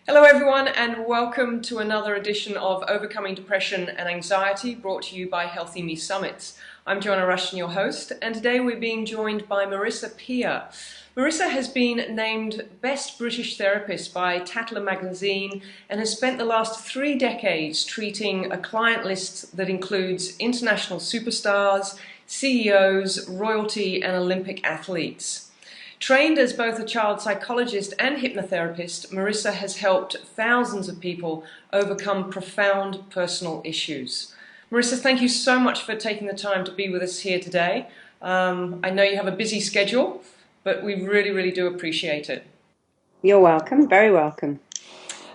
Hello everyone and welcome to another edition of Overcoming Depression and Anxiety, brought to you by Healthy Me Summits. I'm Joanna Rushton, your host, and today we're being joined by Marisa Peer. Marisa has been named Best British Therapist by Tatler magazine and has spent the last 3 decades treating a client list that includes international superstars, CEOs, royalty and Olympic athletes. Trained as both a child psychologist and hypnotherapist, Marisa has helped thousands of people overcome profound personal issues. Marisa, thank you so much for taking the time to be with us here today. I know you have a busy schedule, but we really do appreciate it. You're welcome, very welcome.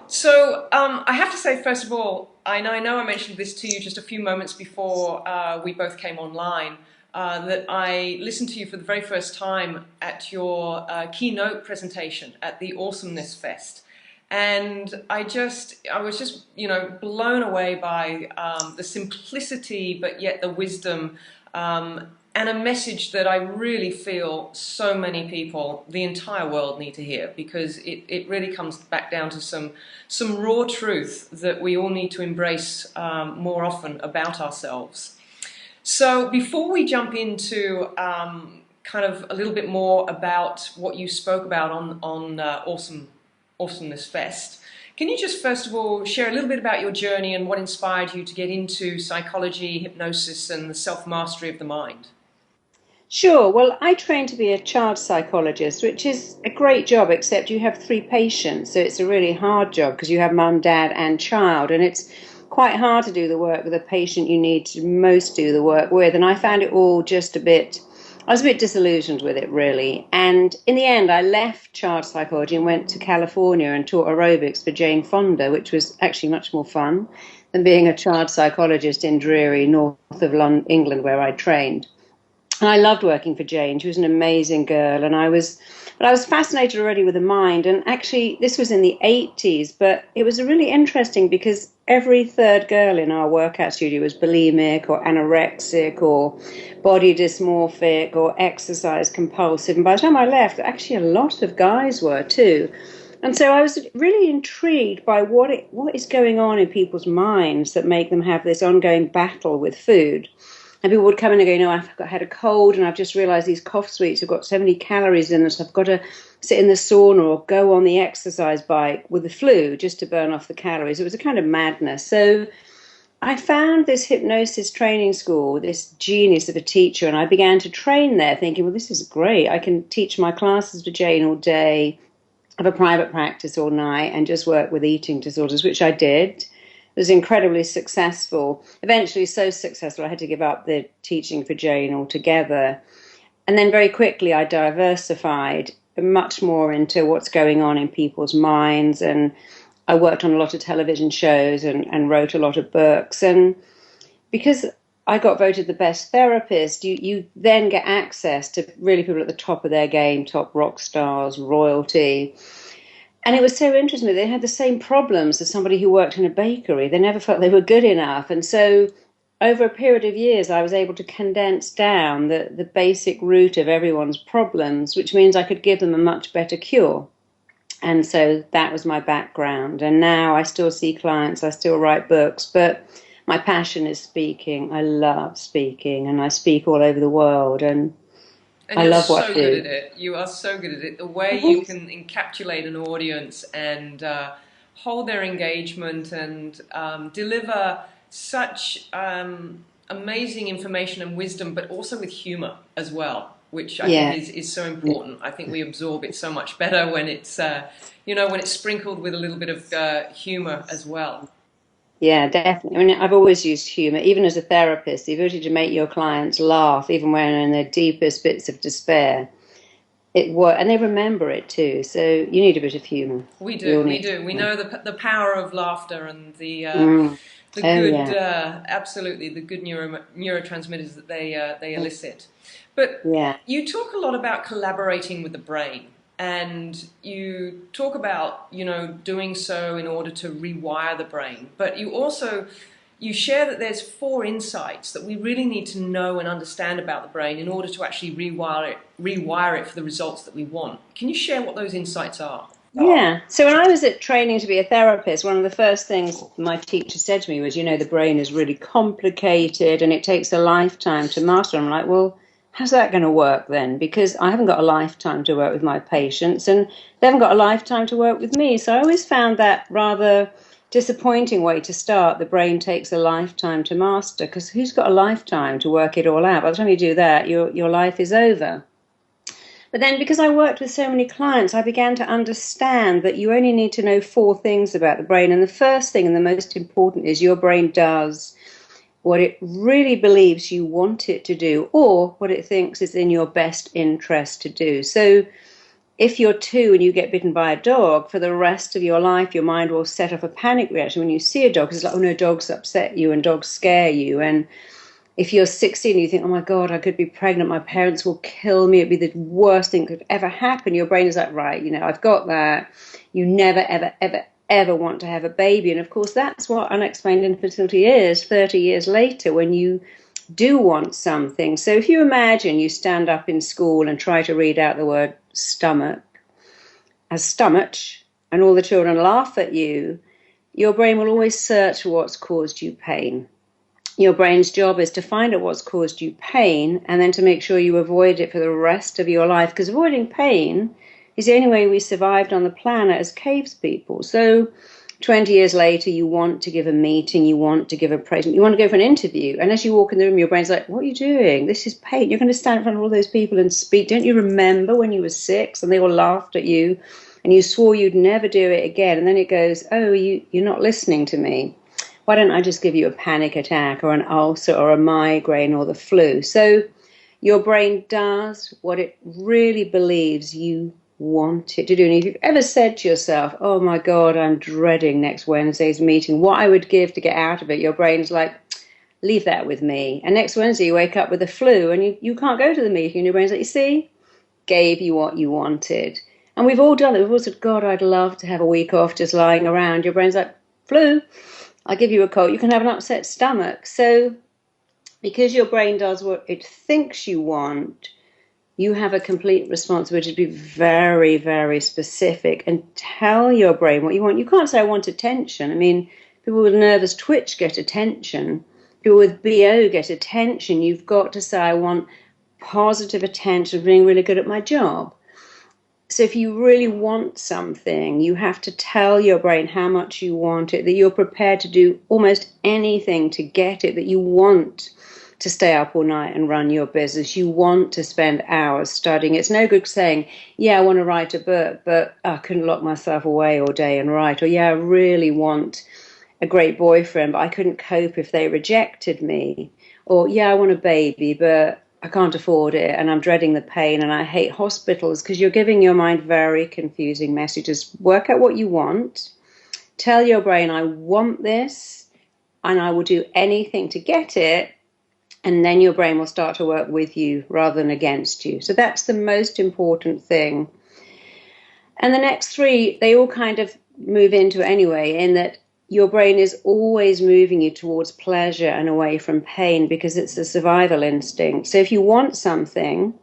So I have to say, first of all, I know I mentioned this to you just a few moments before we both came online, that I listened to you for the very first time at your keynote presentation at the Awesomeness Fest. And I was just, blown away by the simplicity, but yet the wisdom, and a message that I really feel so many people, the entire world, need to hear, because it really comes back down to some raw truth that we all need to embrace more often about ourselves. So before we jump into kind of a little bit more about what you spoke about on Awesomeness Fest, can you just first of all share a little bit about your journey and what inspired you to get into psychology, hypnosis, and the self-mastery of the mind? Sure. Well, I trained to be a child psychologist, which is a great job, except you have 3 patients. So it's a really hard job because you have mum, dad, and child. And it's quite hard to do the work with a patient you need to most do the work with. And I found it all I was a bit disillusioned with it, really. And in the end, I left child psychology and went to California and taught aerobics for Jane Fonda, which was actually much more fun than being a child psychologist in dreary north of England, where I trained. And I loved working for Jane. She was an amazing girl. But I was fascinated already with the mind. And actually, this was in the 80s, but it was really interesting because every third girl in our workout studio was bulimic or anorexic or body dysmorphic or exercise compulsive. And by the time I left, actually a lot of guys were too. And so I was really intrigued by what is going on in people's minds that make them have this ongoing battle with food. And people would come in and go, had a cold and I've just realized these cough sweets have got so many calories in them, so I've got to sit in the sauna or go on the exercise bike with the flu just to burn off the calories. It was a kind of madness. So I found this hypnosis training school, this genius of a teacher, and I began to train there thinking, well, this is great. I can teach my classes for Jane all day, have a private practice all night, and just work with eating disorders, which I did. Was incredibly successful, eventually so successful I had to give up the teaching for Jane altogether. And then very quickly I diversified much more into what's going on in people's minds, and I worked on a lot of television shows and wrote a lot of books. And because I got voted the best therapist, you then get access to really people at the top of their game, top rock stars, royalty. And it was so interesting. They had the same problems as somebody who worked in a bakery. They never felt they were good enough. And so over a period of years, I was able to condense down the basic root of everyone's problems, which means I could give them a much better cure. And so that was my background. And now I still see clients, I still write books, but my passion is speaking. I love speaking, and I speak all over the world. And I you're love what so I good do. at it. You are so good at it. The way you can encapsulate an audience and hold their engagement and deliver such amazing information and wisdom, but also with humor as well, which I think Yeah. is so important. I think we absorb it so much better when it's, when it's sprinkled with a little bit of humor as well. Yeah, definitely. I mean, I've always used humor, even as a therapist, the ability to make your clients laugh, even when in their deepest bits of despair. It works, and they remember it too. So you need a bit of humor. We We do, all we need do. We humor. know the power of laughter and Mm. the Oh good, yeah, absolutely the good neurotransmitters that they elicit. But yeah. you talk a lot about collaborating with the brain, and you talk about doing so in order to rewire the brain. But you share that there's 4 insights that we really need to know and understand about the brain in order to actually rewire it for the results that we want. Can you share what those insights are? Yeah. So when I was at training to be a therapist, one of the first things my teacher said to me was, the brain is really complicated and it takes a lifetime to master. I'm like, well, how's that going to work then? Because I haven't got a lifetime to work with my patients and they haven't got a lifetime to work with me. So I always found that rather disappointing way to start. The brain takes a lifetime to master because who's got a lifetime to work it all out? By the time you do that, your life is over. But then, because I worked with so many clients, I began to understand that you only need to know four things about the brain. And the first thing and the most important is your brain does what it really believes you want it to do or what it thinks is in your best interest to do. So if you're two and you get bitten by a dog, for the rest of your life, your mind will set off a panic reaction when you see a dog. It's like, oh no, dogs upset you and dogs scare you. And if you're 16 and you think, oh my God, I could be pregnant, my parents will kill me, it'd be the worst thing that could ever happen, your brain is like, right, I've got that. You never, ever, ever, ever want to have a baby. And of course, that's what unexplained infertility is 30 years later when you do want something. So if you imagine you stand up in school and try to read out the word stomach as stomach, and all the children laugh at you, your brain will always search for what's caused you pain. Your brain's job is to find out what's caused you pain and then to make sure you avoid it for the rest of your life, because avoiding pain is the only way we survived on the planet as caves people. So 20 years later, you want to give a meeting, you want to give a presentation, you want to go for an interview. And as you walk in the room, your brain's like, what are you doing? This is pain. You're going to stand in front of all those people and speak. Don't you remember when you were 6 and they all laughed at you and you swore you'd never do it again? And then it goes, oh, you're not listening to me. Why don't I just give you a panic attack or an ulcer or a migraine or the flu? So your brain does what it really believes you want it to do. And if you've ever said to yourself, oh my God, I'm dreading next Wednesday's meeting, what I would give to get out of it, your brain's like, leave that with me. And next Wednesday you wake up with the flu and you can't go to the meeting and your brain's like, you see, gave you what you wanted. And we've all done it. We've all said, God, I'd love to have a week off just lying around. Your brain's like, flu. I'll give you a cold. You can have an upset stomach. So because your brain does what it thinks you want, you have a complete responsibility to be very, very specific and tell your brain what you want. You can't say, I want attention. I mean, people with nervous twitch get attention. People with BO get attention. You've got to say, I want positive attention, being really good at my job. So if you really want something, you have to tell your brain how much you want it, that you're prepared to do almost anything to get it, that you want to stay up all night and run your business. You want to spend hours studying. It's no good saying, yeah, I want to write a book, but I couldn't lock myself away all day and write. Or, yeah, I really want a great boyfriend, but I couldn't cope if they rejected me. Or, yeah, I want a baby, but I can't afford it and I'm dreading the pain and I hate hospitals, because you're giving your mind very confusing messages. Work out what you want. Tell your brain, I want this and I will do anything to get it. And then your brain will start to work with you rather than against you. So that's the most important thing. And the next three, they all kind of move into it anyway, in that your brain is always moving you towards pleasure and away from pain because it's a survival instinct. So if you want something,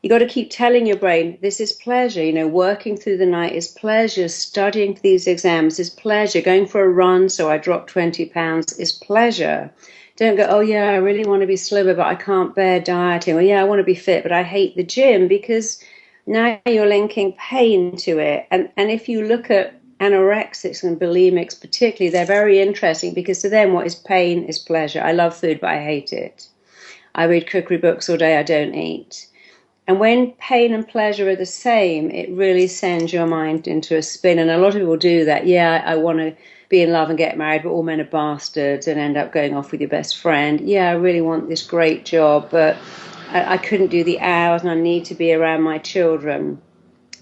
you got to keep telling your brain, this is pleasure. Working through the night is pleasure. Studying for these exams is pleasure. Going for a run so I drop 20 pounds is pleasure. Don't go, oh yeah, I really want to be slimmer, but I can't bear dieting. Or yeah, I want to be fit, but I hate the gym, because now you're linking pain to it. And if you look at anorexics and bulimics particularly, they're very interesting because to them what is pain is pleasure. I love food, but I hate it. I read cookery books all day, I don't eat. And when pain and pleasure are the same, it really sends your mind into a spin. And a lot of people do that. Yeah, I want to be in love and get married, but all men are bastards, and end up going off with your best friend. Yeah, I really want this great job, but I couldn't do the hours and I need to be around my children.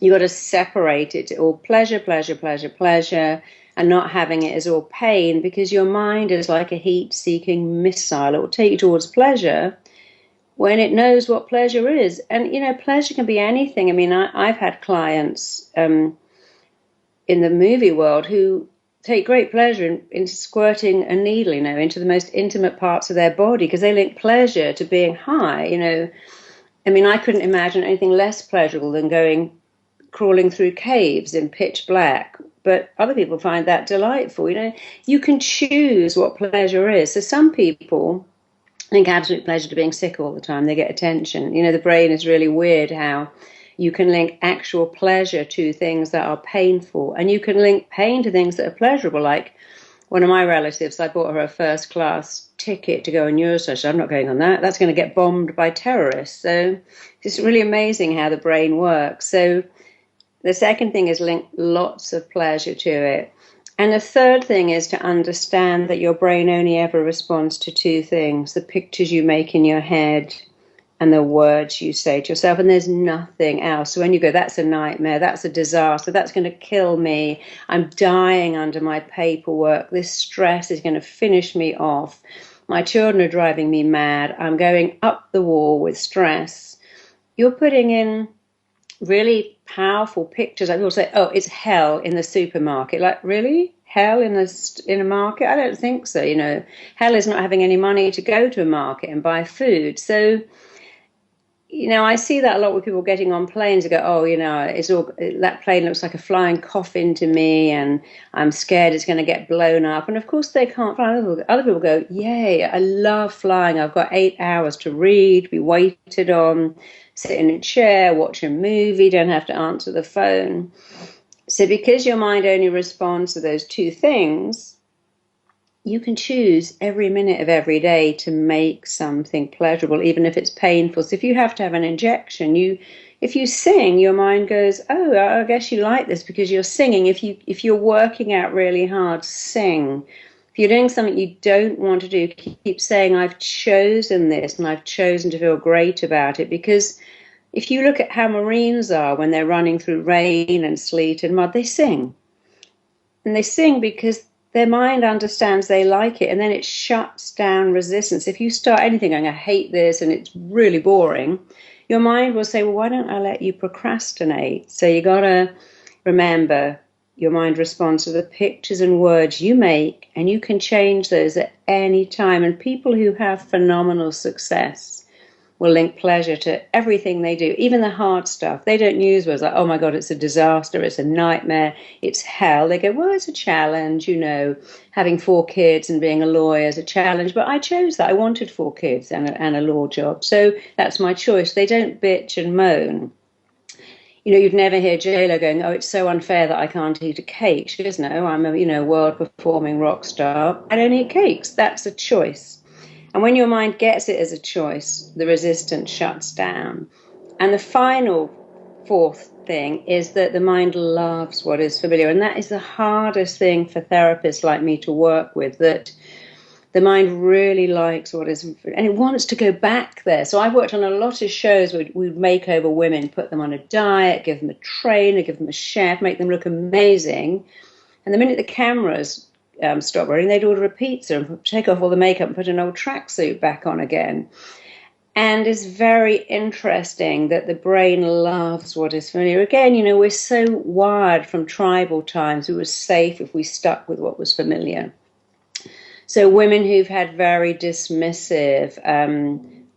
You got to separate it to all pleasure, pleasure, pleasure, pleasure, and not having it as all pain, because your mind is like a heat-seeking missile. It will take you towards pleasure when it knows what pleasure is. And, pleasure can be anything. I mean, I've had clients in the movie world who take great pleasure in squirting a needle, into the most intimate parts of their body, because they link pleasure to being high, I mean, I couldn't imagine anything less pleasurable than going crawling through caves in pitch black. But other people find that delightful. You can choose what pleasure is. So some people link absolute pleasure to being sick all the time. They get attention. The brain is really weird how you can link actual pleasure to things that are painful, and you can link pain to things that are pleasurable. Like one of my relatives, I bought her a first class ticket to go on Eurosurge. I'm not going on that. That's going to get bombed by terrorists. So it's really amazing how the brain works. So the second thing is link lots of pleasure to it. And the third thing is to understand that your brain only ever responds to two things: the pictures you make in your head and the words you say to yourself. And there's nothing else. So when you go, that's a nightmare, that's a disaster, that's going to kill me, I'm dying under my paperwork, this stress is going to finish me off, my children are driving me mad, I'm going up the wall with stress, you're putting in really powerful pictures. Like people say, oh, it's hell in the supermarket. Like, really? Hell in a market? I don't think so. Hell is not having any money to go to a market and buy food. So, I see that a lot with people getting on planes and go, oh, that plane looks like a flying coffin to me, and I'm scared it's going to get blown up. And of course they can't fly. Other people go, yay, I love flying. I've got 8 hours to read, be waited on, sit in a chair, watch a movie, don't have to answer the phone. So because your mind only responds to those two things, you can choose every minute of every day to make something pleasurable, even if it's painful. So if you have to have an injection, if you sing, your mind goes, oh, I guess you like this because you're singing. If you're working out really hard, sing. If you're doing something you don't want to do, keep saying, I've chosen this and I've chosen to feel great about it. Because if you look at how Marines are when they're running through rain and sleet and mud, they sing. And they sing because their mind understands they like it, and then it shuts down resistance. If you start anything going, I hate this and it's really boring, your mind will say, well, why don't I let you procrastinate? So you got to remember, your mind responds to the pictures and words you make, and you can change those at any time. And people who have phenomenal success will link pleasure to everything they do, even the hard stuff. They don't use words like, oh my God, it's a disaster, it's a nightmare, it's hell. They go, well, it's a challenge, having 4 kids and being a lawyer is a challenge, but I chose that. I wanted 4 kids and a law job, so that's my choice. They don't bitch and moan. You'd never hear J-Lo going, oh, it's so unfair that I can't eat a cake. She goes, no, I'm a world performing rock star. I don't eat cakes. That's a choice. And when your mind gets it as a choice, the resistance shuts down. And the final fourth thing is that the mind loves what is familiar. And that is the hardest thing for therapists like me to work with, that the mind really likes what is, and it wants to go back there. So I've worked on a lot of shows where we'd make over women, put them on a diet, give them a trainer, give them a chef, make them look amazing. And the minute the cameras stop running, they'd order a pizza and take off all the makeup and put an old tracksuit back on again. And it's very interesting that the brain loves what is familiar. Again, we're so wired from tribal times. It was safe if we stuck with what was familiar. So women who've had very dismissive,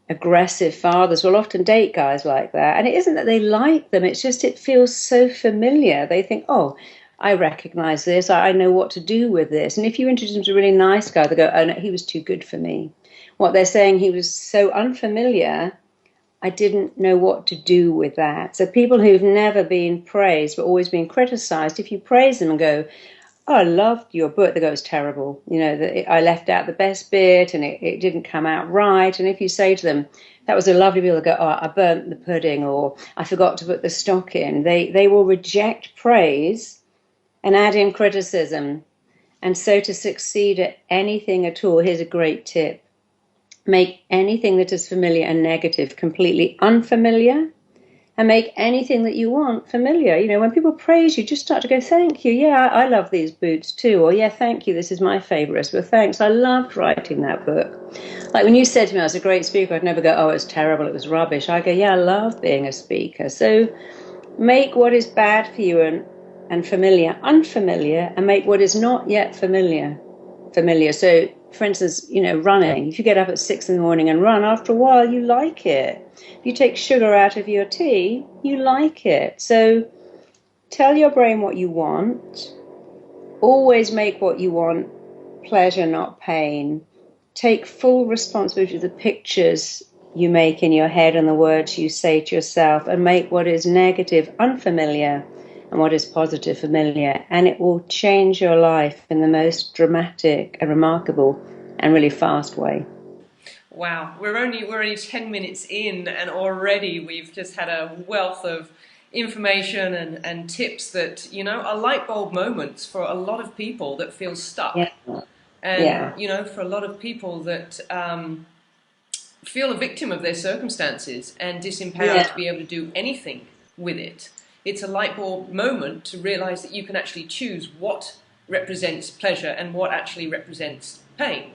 aggressive fathers will often date guys like that. And it isn't that they like them, it's just it feels so familiar. They think, oh, I recognize this, I know what to do with this. And if you introduce them to a really nice guy, they go, oh no, he was too good for me. What they're saying, he was so unfamiliar, I didn't know what to do with that. So people who've never been praised but always been criticized, if you praise them and go, oh, I loved your book, they go, it's terrible. I left out the best bit and it didn't come out right. And if you say to them, that was a lovely meal, they go, oh, I burnt the pudding, or I forgot to put the stock in. They will reject praise and add in criticism. And so to succeed at anything at all, here's a great tip. Make anything that is familiar and negative completely unfamiliar, and make anything that you want familiar. When people praise you, just start to go, thank you. Yeah, I love these boots too. Or yeah, thank you. This is my favorite. Well, thanks. I loved writing that book. Like when you said to me I was a great speaker, I'd never go, oh, it's terrible, it was rubbish. I go, yeah, I love being a speaker. So make what is bad for you and familiar unfamiliar, and make what is not yet familiar familiar. So for instance, running, if you get up at 6 a.m. and run, after a while you like it. If you take sugar out of your tea, you like it. So tell your brain what you want. Always make what you want pleasure, not pain. Take full responsibility of the pictures you make in your head and the words you say to yourself, and make what is negative unfamiliar and what is positive familiar. And it will change your life in the most dramatic and remarkable and really fast way. Wow, we're only 10 minutes in, and already we've just had a wealth of information and tips that, are light bulb moments for a lot of people that feel Yeah, stuck. And, yeah, for a lot of people that feel a victim of their circumstances and disempowered to yeah, be able to do anything with it. It's a light bulb moment to realize that you can actually choose what represents pleasure and what actually represents pain.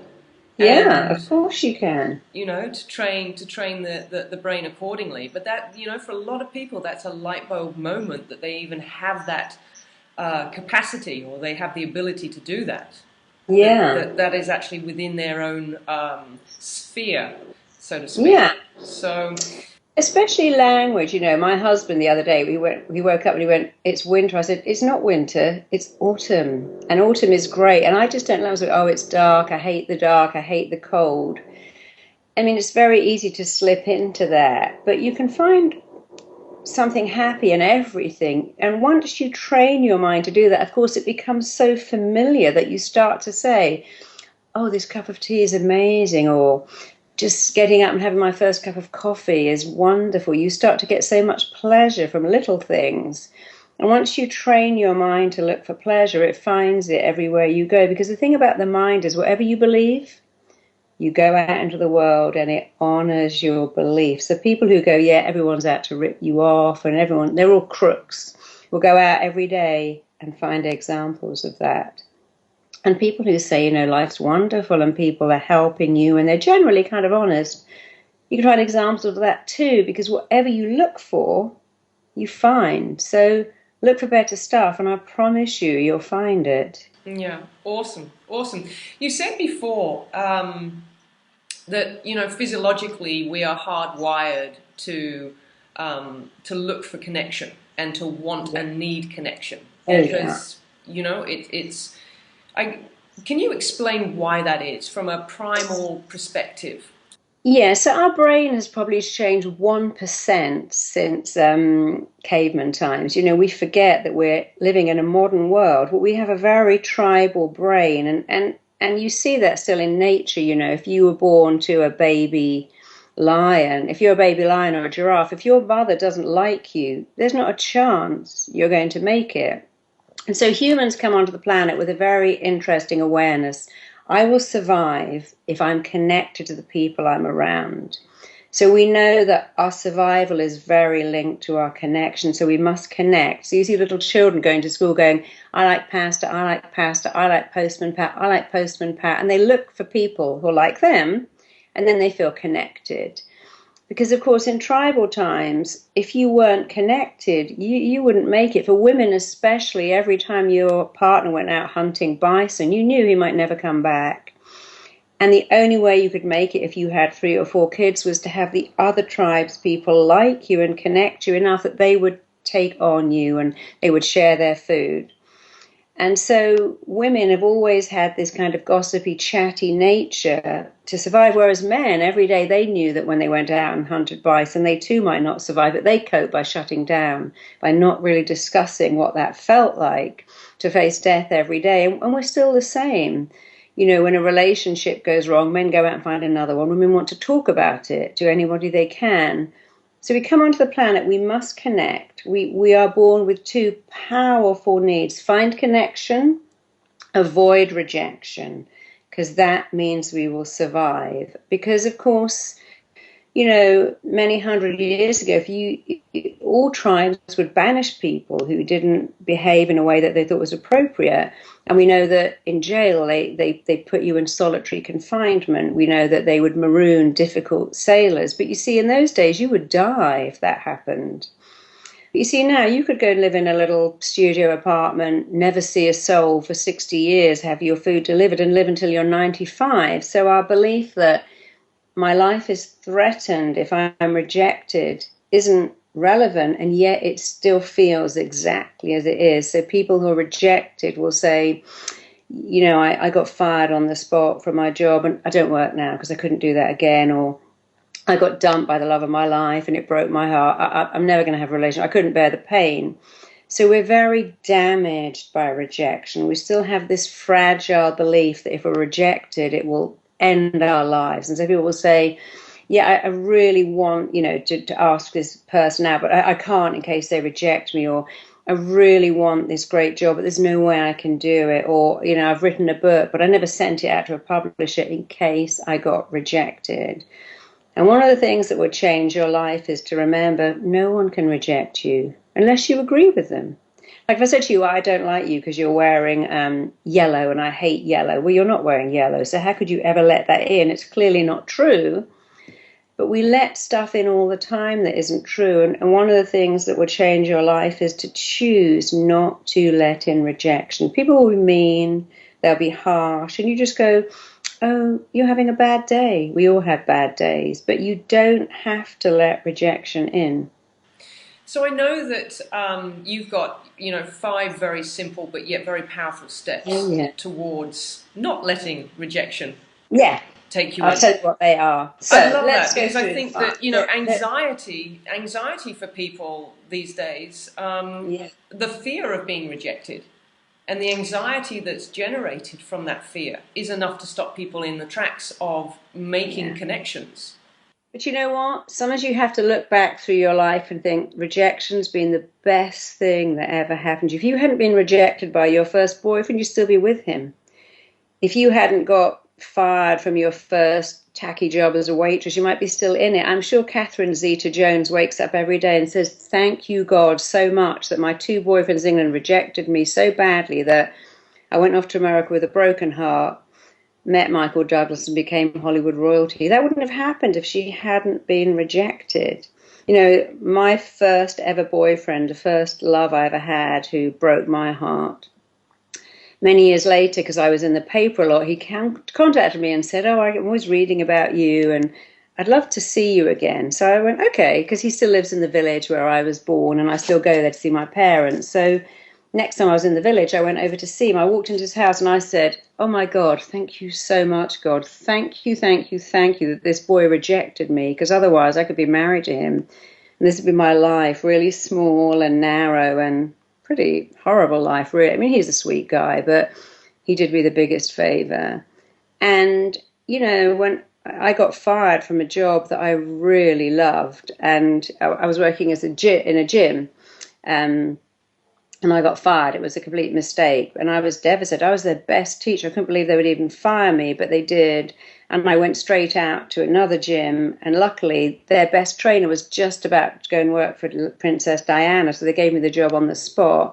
yeah. And Of course you can. to train the brain accordingly. But that, for a lot of people, that's a light bulb moment that they even have that capacity, or they have the ability to do that. That Yeah, that, that is actually within their own sphere, so to speak. yeah. So Especially language, my husband the other day, he woke up and he went, "It's winter." I said, "It's not winter, it's autumn." And autumn is great. And I just don't know. I was like, "Oh, it's dark. I hate the dark. I hate the cold." I mean, it's very easy to slip into that, but you can find something happy in everything. And once you train your mind to do that, of course, it becomes so familiar that you start to say, "Oh, this cup of tea is amazing," or "just getting up and having my first cup of coffee is wonderful." You start to get so much pleasure from little things. And once you train your mind to look for pleasure, it finds it everywhere you go. Because the thing about the mind is, whatever you believe, you go out into the world and it honors your beliefs. The people who go, "Yeah, everyone's out to rip you off and they're all crooks," will go out every day and find examples of that. And people who say, "Life's wonderful and people are helping you," and they're generally kind of honest, you can find examples of that too, because whatever you look for, you find. So look for better stuff, and I promise you'll find it. yeah, awesome, awesome. You said before that physiologically we are hardwired to look for connection and to want Yeah. and need connection Oh, yeah. because it's I can you explain why that is from a primal perspective? Yeah, so our brain has probably changed 1% since caveman times. We forget that we're living in a modern world, but we have a very tribal brain. And you see that still in nature. If you were born to a baby lion, if you're a baby lion or a giraffe, if your mother doesn't like you, there's not a chance you're going to make it. And so humans come onto the planet with a very interesting awareness. I will survive if I'm connected to the people I'm around. So we know that our survival is very linked to our connection. So we must connect. So you see little children going to school going, "I like pasta, I like pasta, I like Postman Pat, I like Postman Pat." And they look for people who are like them, and then they feel connected. Because, of course, in tribal times, if you weren't connected, you wouldn't make it. For women especially, every time your partner went out hunting bison, you knew he might never come back. And the only way you could make it if you had 3 or 4 kids was to have the other tribes people like you and connect you enough that they would take on you and they would share their food. And so women have always had this kind of gossipy, chatty nature to survive, whereas men, every day they knew that when they went out and hunted bison, they too might not survive, but they coped by shutting down, by not really discussing what that felt like to face death every day. And we're still the same. When a relationship goes wrong, men go out and find another one. Women want to talk about it to anybody they can. So we come onto the planet, we must connect. We are born with two powerful needs. Find connection, avoid rejection, because that means we will survive. Because, of course, many hundred years ago, all tribes would banish people who didn't behave in a way that they thought was appropriate. And we know that in jail, they put you in solitary confinement. We know that they would maroon difficult sailors. But you see, in those days, you would die if that happened. But you see, now you could go and live in a little studio apartment, never see a soul for 60 years, have your food delivered, and live until you're 95. So our belief that my life is threatened if I'm rejected isn't relevant, and yet it still feels exactly as it is. So people who are rejected will say, I got fired on the spot from my job and I don't work now because I couldn't do that again, or I got dumped by the love of my life and it broke my heart. I'm never going to have a relationship. I couldn't bear the pain. So we're very damaged by rejection. We still have this fragile belief that if we're rejected, it will end our lives. And so people will say, yeah, I really want, to ask this person out, but I can't in case they reject me, or I really want this great job, but there's no way I can do it. Or, I've written a book, but I never sent it out to a publisher in case I got rejected. And one of the things that would change your life is to remember no one can reject you unless you agree with them. Like if I said to you, I don't like you because you're wearing yellow and I hate yellow. Well, you're not wearing yellow, so how could you ever let that in? It's clearly not true. But we let stuff in all the time that isn't true. And one of the things that will change your life is to choose not to let in rejection. People will be mean, they'll be harsh, and you just go, oh, you're having a bad day. We all have bad days, but you don't have to let rejection in. So I know that you've got, 5 very simple but yet very powerful steps Yeah. towards not letting rejection Yeah. take you I'll in. tell you what they are. So I love let's that because go I through think the that anxiety for people these days, yeah. the fear of being rejected and the anxiety that's generated from that fear is enough to stop people in the tracks of making connections. But you know what? Sometimes you have to look back through your life and think rejection's been the best thing that ever happened to you. If you hadn't been rejected by your first boyfriend, you'd still be with him. If you hadn't got fired from your first tacky job as a waitress, you might be still in it. I'm sure Catherine Zeta-Jones wakes up every day and says, thank you, God, so much that my 2 boyfriends in England rejected me so badly that I went off to America with a broken heart, met Michael Douglas and became Hollywood royalty. That wouldn't have happened if she hadn't been rejected. My first ever boyfriend, the first love I ever had, who broke my heart, many years later, because I was in the paper a lot, he contacted me and said, oh, I'm always reading about you and I'd love to see you again. So I went, okay, because he still lives in the village where I was born and I still go there to see my parents. So next time I was in the village, I went over to see him. I walked into his house and I said, oh my God, thank you so much, God. Thank you, thank you, thank you that this boy rejected me, because otherwise I could be married to him. And this would be my life, really small and narrow and pretty horrible life, really. I mean, he's a sweet guy, but he did me the biggest favor. And, when I got fired from a job that I really loved, and I was working in a gym, and I got fired. It was a complete mistake. And I was devastated. I was their best teacher. I couldn't believe they would even fire me, but they did. And I went straight out to another gym. And luckily, their best trainer was just about to go and work for Princess Diana. So they gave me the job on the spot.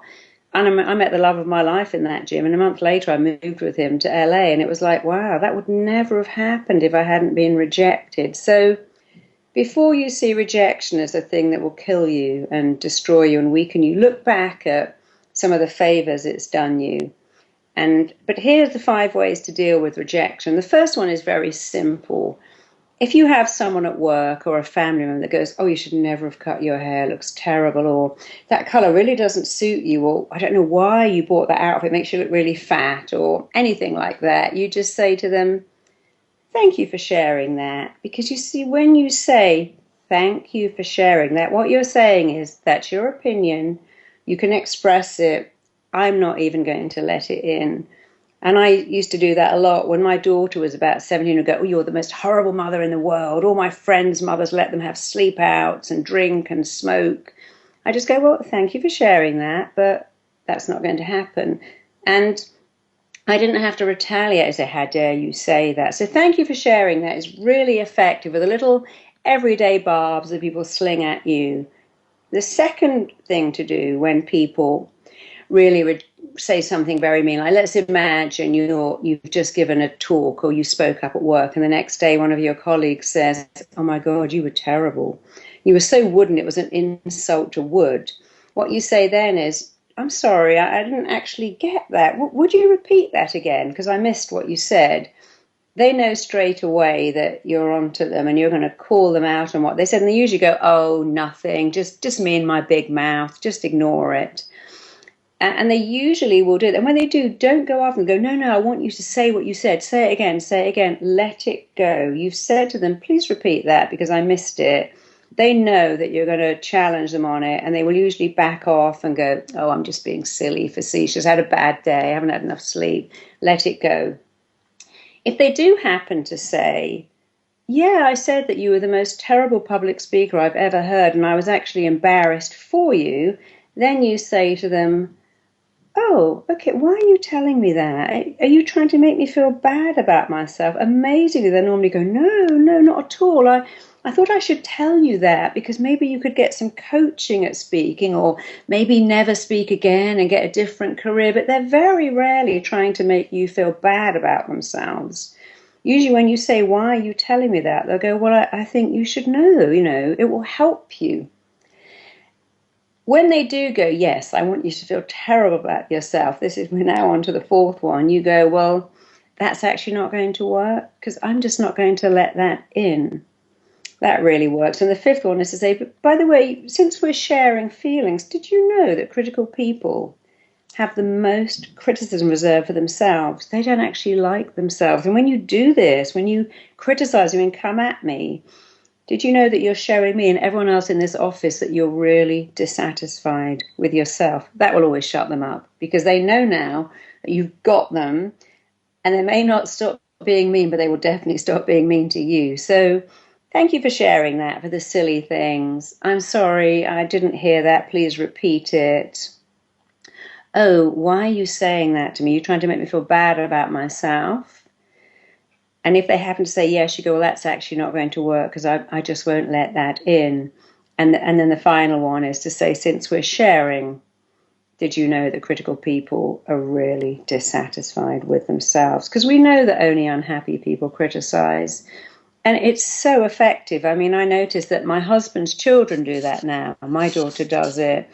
And I met the love of my life in that gym. And a month later, I moved with him to LA. And it was like, wow, that would never have happened if I hadn't been rejected. So before you see rejection as a thing that will kill you and destroy you and weaken you, look back at some of the favors it's done you. But here's the 5 ways to deal with rejection. The first one is very simple. If you have someone at work or a family member that goes, oh, you should never have cut your hair, it looks terrible, or that color really doesn't suit you, or I don't know why you bought that outfit, it makes you look really fat, or anything like that, you just say to them, thank you for sharing that. Because you see, when you say thank you for sharing that, what you're saying is that's your opinion. You can express it. I'm not even going to let it in. And I used to do that a lot. When my daughter was about 17, I'd go, oh, you're the most horrible mother in the world. All my friends' mothers let them have sleep outs and drink and smoke. I just go, well, thank you for sharing that, but that's not going to happen. And I didn't have to retaliate and say, how dare you say that? So thank you for sharing that. It's really effective with the little everyday barbs that people sling at you. The second thing to do when people really say something very mean, like let's imagine you've just given a talk or you spoke up at work and the next day one of your colleagues says, oh my God, you were terrible. You were so wooden, it was an insult to wood. What you say then is, I'm sorry, I didn't actually get that. Would you repeat that again? Because I missed what you said. they know straight away that you're onto them and you're going to call them out on what they said. And they usually go, oh, nothing, just me and my big mouth, just ignore it. And they usually will do it. And when they do, don't go off and go, no, no, I want you to say what you said. Say it again, say it again. Let it go. You've said to them, please repeat that because I missed it. They know that you're going to challenge them on it, and they will usually back off and go, oh, I'm just being silly, facetious, had a bad day, I haven't had enough sleep. Let it go. If they do happen to say, yeah, I said that you were the most terrible public speaker I've ever heard, and I was actually embarrassed for you, then you say to them, oh, okay, why are you telling me that? Are you trying to make me feel bad about myself? Amazingly, they normally go, no, no, not at all. I thought I should tell you that because maybe you could get some coaching at speaking or maybe never speak again and get a different career. But they're very rarely trying to make you feel bad about themselves. Usually when you say, why are you telling me that? They'll go, well, I think you should know, it will help you. When they do go, yes, I want you to feel terrible about yourself. We're now on to the fourth one. You go, well, that's actually not going to work because I'm just not going to let that in. That really works. And the fifth one is to say, but by the way, since we're sharing feelings, did you know that critical people have the most criticism reserved for themselves? They don't actually like themselves. And when you do this, when you criticize me and come at me, did you know that you're showing me and everyone else in this office that you're really dissatisfied with yourself? That will always shut them up because they know now that you've got them, and they may not stop being mean, but they will definitely stop being mean to you. So thank you for sharing that, for the silly things. I'm sorry, I didn't hear that. Please repeat it. Oh, why are you saying that to me? You're trying to make me feel bad about myself. And if they happen to say yes, you go, well, that's actually not going to work because I just won't let that in. And then the final one is to say, since we're sharing, did you know that critical people are really dissatisfied with themselves? Because we know that only unhappy people criticize. And it's so effective. I mean, I notice that my husband's children do that now. My daughter does it.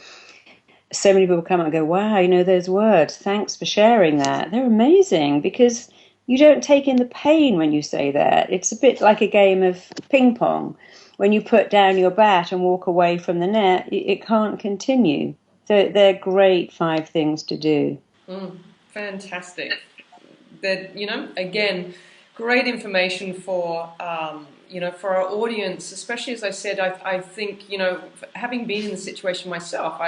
So many people come and go, wow, those words. Thanks for sharing that. They're amazing because you don't take in the pain when you say that. It's a bit like a game of ping pong. When you put down your bat and walk away from the net, it can't continue. So they're great 5 things to do. Fantastic. That, again, great information for, for our audience, especially as I said, I think, having been in the situation myself,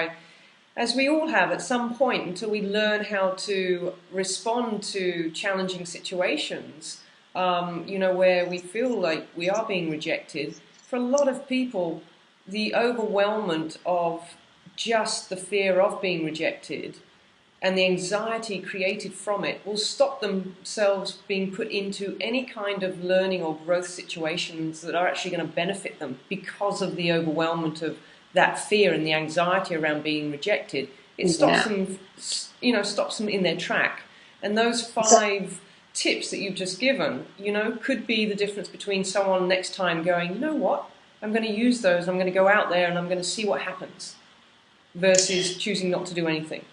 as we all have at some point until we learn how to respond to challenging situations, where we feel like we are being rejected. For a lot of people, the overwhelmment of just the fear of being rejected and the anxiety created from it will stop themselves being put into any kind of learning or growth situations that are actually going to benefit them because of the overwhelmment of that fear and the anxiety around being rejected. It stops them, stops them in their track. And those 5 tips that you've just given, could be the difference between someone next time going, you know what, I'm going to use those, I'm going to go out there and I'm going to see what happens, versus choosing not to do anything.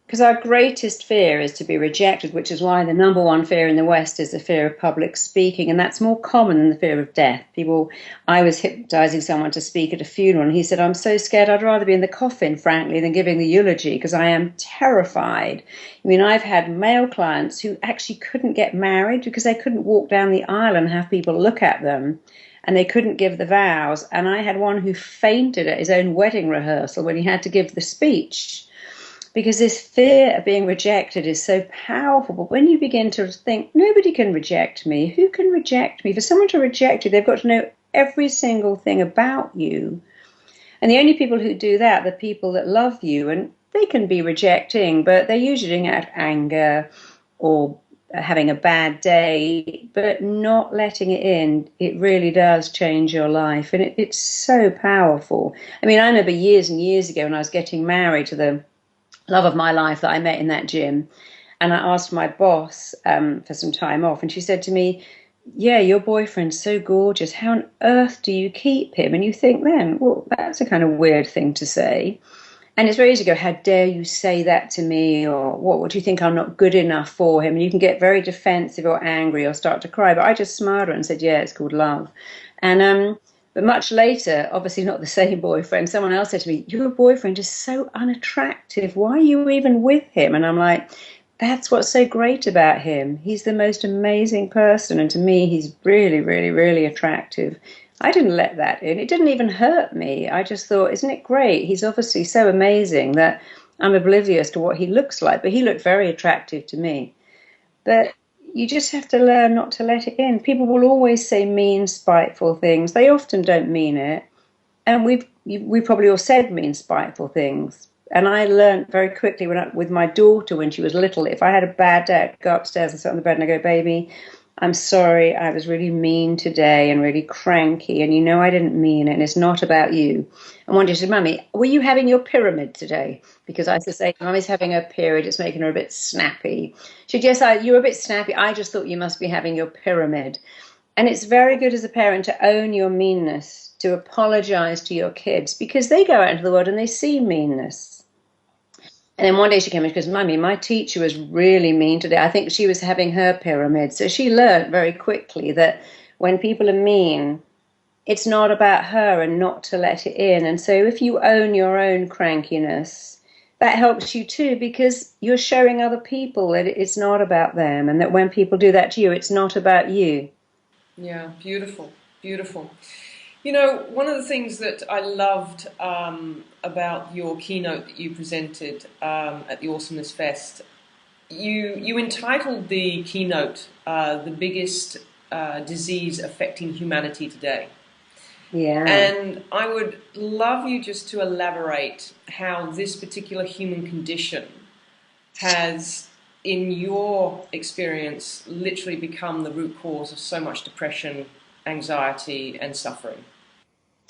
Because our greatest fear is to be rejected, which is why the number one fear in the West is the fear of public speaking, and that's more common than the fear of death. I was hypnotizing someone to speak at a funeral, and he said, I'm so scared I'd rather be in the coffin, frankly, than giving the eulogy, because I am terrified. I mean, I've had male clients who actually couldn't get married because they couldn't walk down the aisle and have people look at them, and they couldn't give the vows. And I had one who fainted at his own wedding rehearsal when he had to give the speech, because this fear of being rejected is so powerful. But when you begin to think, nobody can reject me, who can reject me? For someone to reject you, they've got to know every single thing about you. And the only people who do that are the people that love you. And they can be rejecting, but they're usually doing it out of anger or having a bad day, but not letting it in. It really does change your life. And it's so powerful. I mean, I remember years and years ago when I was getting married to the love of my life that I met in that gym, and I asked my boss for some time off, and she said to me, yeah, your boyfriend's so gorgeous, how on earth do you keep him? And you think then, well, that's a kind of weird thing to say. And it's very easy to go, how dare you say that to me? Or what do you think I'm not good enough for him? And you can get very defensive or angry or start to cry. But I just smiled at her and said, yeah, it's called love. And but much later, obviously not the same boyfriend, someone else said to me, your boyfriend is so unattractive. Why are you even with him? And I'm like, that's what's so great about him. He's the most amazing person. And to me, he's really, really, really attractive. I didn't let that in. It didn't even hurt me. I just thought, isn't it great? He's obviously so amazing that I'm oblivious to what he looks like. But he looked very attractive to me. But you just have to learn not to let it in. People will always say mean, spiteful things. They often don't mean it. And we probably all said mean, spiteful things. And I learned very quickly with my daughter when she was little, if I had a bad day, I'd go upstairs and sit on the bed and I go, baby, I'm sorry, I was really mean today and really cranky, and you know I didn't mean it, and it's not about you. And one day she said, Mummy, were you having your pyramid today? Because I used to say, Mummy's having her period, it's making her a bit snappy. She said, yes, you're a bit snappy. I just thought you must be having your pyramid. And it's very good as a parent to own your meanness, to apologize to your kids, because they go out into the world and they see meanness. And then one day she came in and she goes, Mummy, my teacher was really mean today. I think she was having her pyramid. So she learned very quickly that when people are mean, it's not about her and not to let it in. And so if you own your own crankiness, that helps you too, because you're showing other people that it's not about them, and that when people do that to you, it's not about you. Yeah, beautiful, beautiful. You know, one of the things that I loved about your keynote that you presented at the Awesomeness Fest, you entitled the keynote "The Biggest Disease Affecting Humanity Today." Yeah. And I would love you just to elaborate how this particular human condition has, in your experience, literally become the root cause of so much depression, anxiety, and suffering.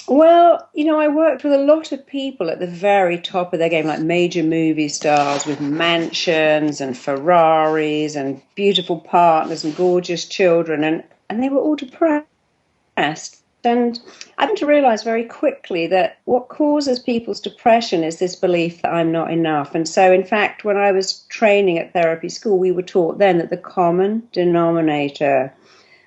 Well, I worked with a lot of people at the very top of their game, like major movie stars with mansions and Ferraris and beautiful partners and gorgeous children, and they were all depressed. And I came to realize very quickly that what causes people's depression is this belief that I'm not enough. And so, in fact, when I was training at therapy school, we were taught then that the common denominator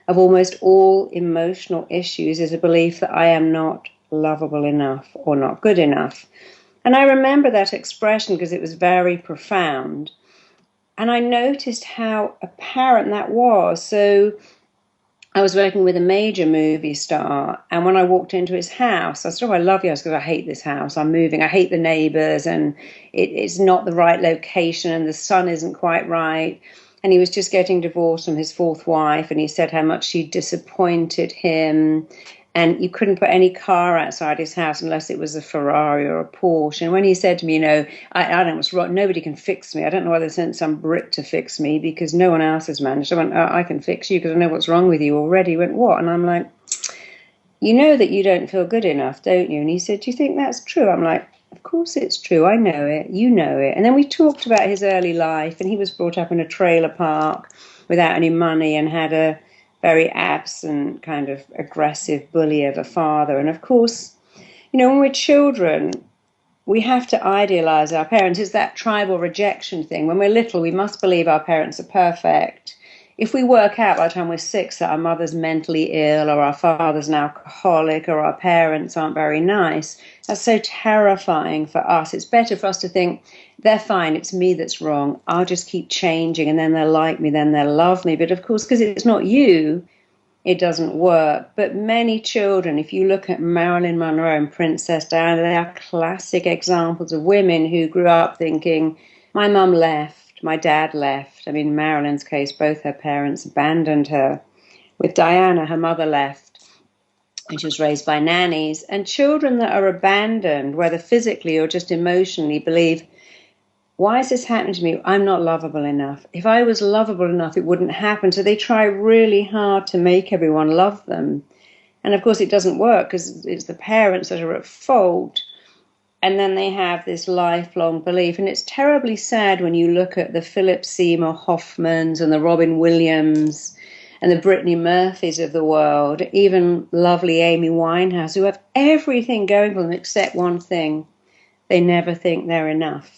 of almost all emotional issues is a belief that I am not lovable enough or not good enough. And I remember that expression because it was very profound. And I noticed how apparent that was. So I was working with a major movie star, and when I walked into his house, I said, oh, I love your house because I hate this house. I'm moving. I hate the neighbors, and it's not the right location, and the sun isn't quite right. And he was just getting divorced from his fourth wife, and he said how much she disappointed him. And you couldn't put any car outside his house unless it was a Ferrari or a Porsche. And when he said to me, I don't know what's wrong, nobody can fix me. I don't know whether they sent some Brit to fix me because no one else has managed. I went, oh, I can fix you because I know what's wrong with you already. He went, what? And I'm like, you know that you don't feel good enough, don't you? And he said, do you think that's true? I'm like, of course it's true. I know it. You know it. And then we talked about his early life, and he was brought up in a trailer park without any money and had a very absent, kind of aggressive bully of a father. And of course, when we're children, we have to idealize our parents. It's that tribal rejection thing. When we're little, we must believe our parents are perfect. If we work out by the time we're 6 that our mother's mentally ill or our father's an alcoholic or our parents aren't very nice, that's so terrifying for us. It's better for us to think, they're fine, it's me that's wrong. I'll just keep changing and then they'll like me, then they'll love me. But of course, because it's not you, it doesn't work. But many children, if you look at Marilyn Monroe and Princess Diana, they are classic examples of women who grew up thinking, my mum left, my dad left. I mean, in Marilyn's case, both her parents abandoned her. With Diana, her mother left, and she was raised by nannies. And children that are abandoned, whether physically or just emotionally, believe, why is this happening to me? I'm not lovable enough. If I was lovable enough, it wouldn't happen. So they try really hard to make everyone love them. And of course, it doesn't work because it's the parents that are at fault. And then they have this lifelong belief. And it's terribly sad when you look at the Philip Seymour Hoffmans and the Robin Williams and the Brittany Murphys of the world, even lovely Amy Winehouse, who have everything going for them except one thing. they never think they're enough.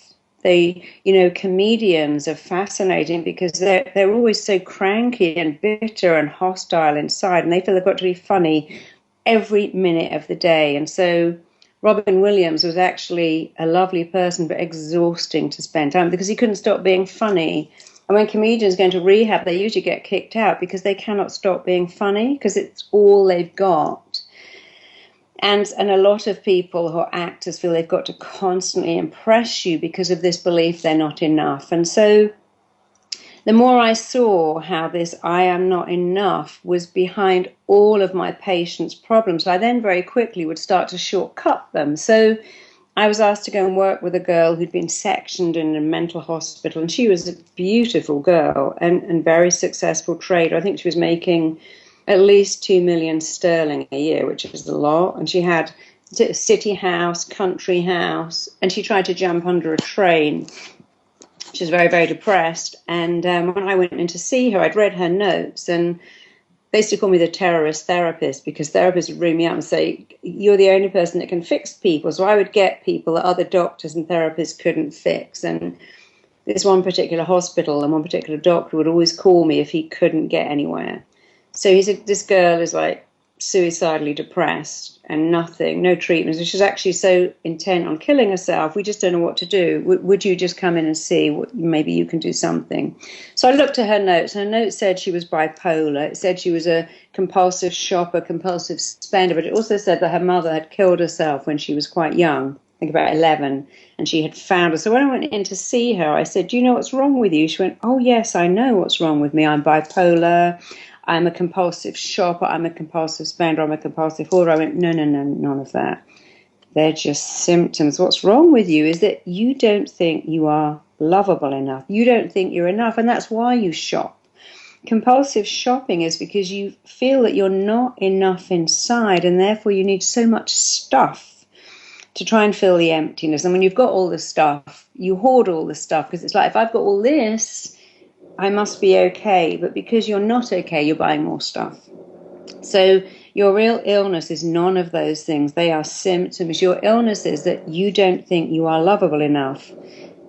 Comedians are fascinating because they're always so cranky and bitter and hostile inside, and they feel they've got to be funny every minute of the day. And so Robin Williams was actually a lovely person, but exhausting to spend time because he couldn't stop being funny. And when comedians go into rehab, they usually get kicked out because they cannot stop being funny because it's all they've got. And a lot of people who are actors feel they've got to constantly impress you because of this belief they're not enough. And so the more I saw how this I am not enough was behind all of my patients' problems, I then very quickly would start to shortcut them. So I was asked to go and work with a girl who'd been sectioned in a mental hospital, and she was a beautiful girl and very successful trader. I think she was making at least 2 million sterling a year, which is a lot. And she had a city house, country house, and she tried to jump under a train. She was very, very depressed. And when I went in to see her, I'd read her notes, and they used to call me the terrorist therapist because therapists would ring me up and say, you're the only person that can fix people. So I would get people that other doctors and therapists couldn't fix. And this one particular hospital and one particular doctor would always call me if he couldn't get anywhere. So he said, this girl is like suicidally depressed and no treatment. So she's actually so intent on killing herself, we just don't know what to do. Would you just come in and see? Maybe you can do something. So I looked at her notes. Her notes said she was bipolar. It said she was a compulsive shopper, compulsive spender. But it also said that her mother had killed herself when she was quite young, I think about 11, and she had found her. So when I went in to see her, I said, do you know what's wrong with you? She went, oh, yes, I know what's wrong with me. I'm bipolar. I'm a compulsive shopper, I'm a compulsive spender, I'm a compulsive hoarder. I went, no, none of that. They're just symptoms. What's wrong with you is that you don't think you are lovable enough. You don't think you're enough, and that's why you shop. Compulsive shopping is because you feel that you're not enough inside, and therefore you need so much stuff to try and fill the emptiness. And when you've got all the stuff, you hoard all the stuff because it's like, if I've got all this, I must be okay, but because you're not okay, you're buying more stuff. So your real illness is none of those things. They are symptoms. Your illness is that you don't think you are lovable enough,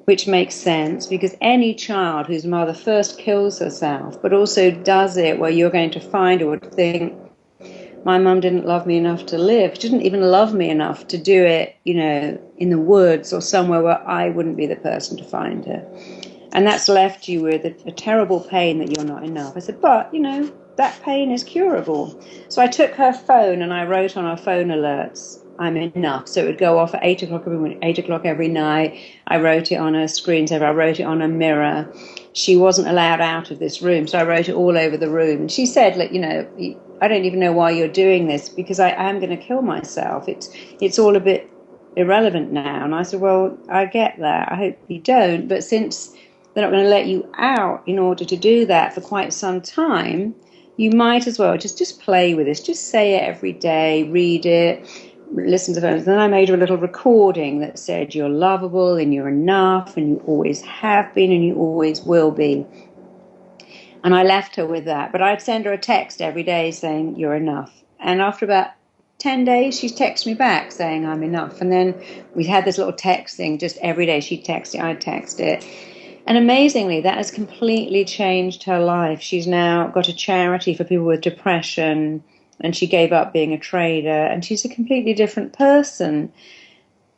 which makes sense because any child whose mother first kills herself, but also does it where you're going to find her would think, my mum didn't love me enough to live. She didn't even love me enough to do it, in the woods or somewhere where I wouldn't be the person to find her. And that's left you with a terrible pain that you're not enough. I said, but, that pain is curable. So I took her phone and I wrote on her phone alerts, I'm enough. So it would go off at 8 o'clock every night. I wrote it on her screensaver. I wrote it on a mirror. She wasn't allowed out of this room, so I wrote it all over the room. And she said, I don't even know why you're doing this because I am going to kill myself. It's all a bit irrelevant now. And I said, well, I get that. I hope you don't. But since they're not going to let you out in order to do that for quite some time, you might as well just play with this. Just say it every day, read it, listen to it. Then I made her a little recording that said you're lovable and you're enough and you always have been and you always will be. And I left her with that. But I'd send her a text every day saying you're enough. And after about 10 days, she'd text me back saying I'm enough. And then we had this little text thing just every day. She'd text it, I'd text it. And amazingly, that has completely changed her life. She's now got a charity for people with depression, and she gave up being a trader, and she's a completely different person.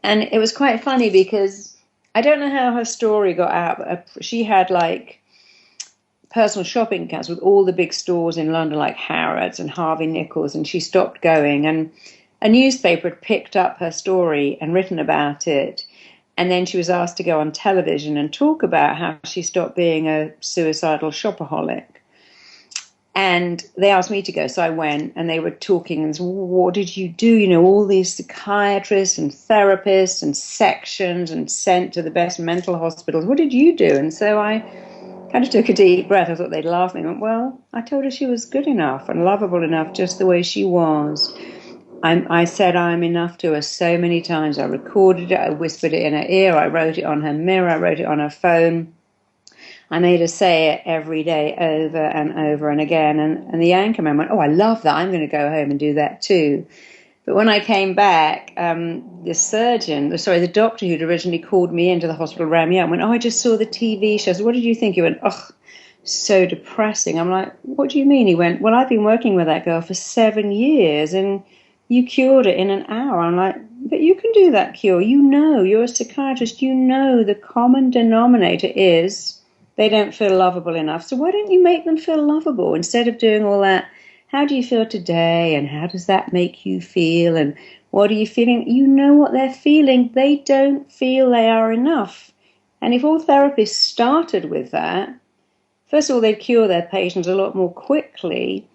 And it was quite funny because I don't know how her story got out, but she had like personal shopping accounts with all the big stores in London, like Harrods and Harvey Nichols, and she stopped going. And a newspaper had picked up her story and written about it. And then she was asked to go on television and talk about how she stopped being a suicidal shopaholic. And they asked me to go, so I went, and they were talking, and said, what did you do? All these psychiatrists and therapists and sections and sent to the best mental hospitals. What did you do? And so I kind of took a deep breath. I thought they'd laugh at me. I went, well, I told her she was good enough and lovable enough just the way she was. I said I'm enough to her so many times. I recorded it, I whispered it in her ear, I wrote it on her mirror, I wrote it on her phone. I made her say it every day over and over and again. And the anchorman went, oh, I love that. I'm going to go home and do that too. But when I came back, the doctor who'd originally called me into the hospital rang me up and went, "Oh, I just saw the TV show." So what did you think? He went, "Oh, so depressing." I'm like, "What do you mean?" He went, "Well, I've been working with that girl for 7 years and you cured it in an hour." I'm like, "But you can do that cure. You know, you're a psychiatrist. You know the common denominator is they don't feel lovable enough. So why don't you make them feel lovable instead of doing all that? How do you feel today? And how does that make you feel? And what are you feeling?" You know what they're feeling. They don't feel they are enough. And if all therapists started with that, first of all, they'd cure their patients a lot more quickly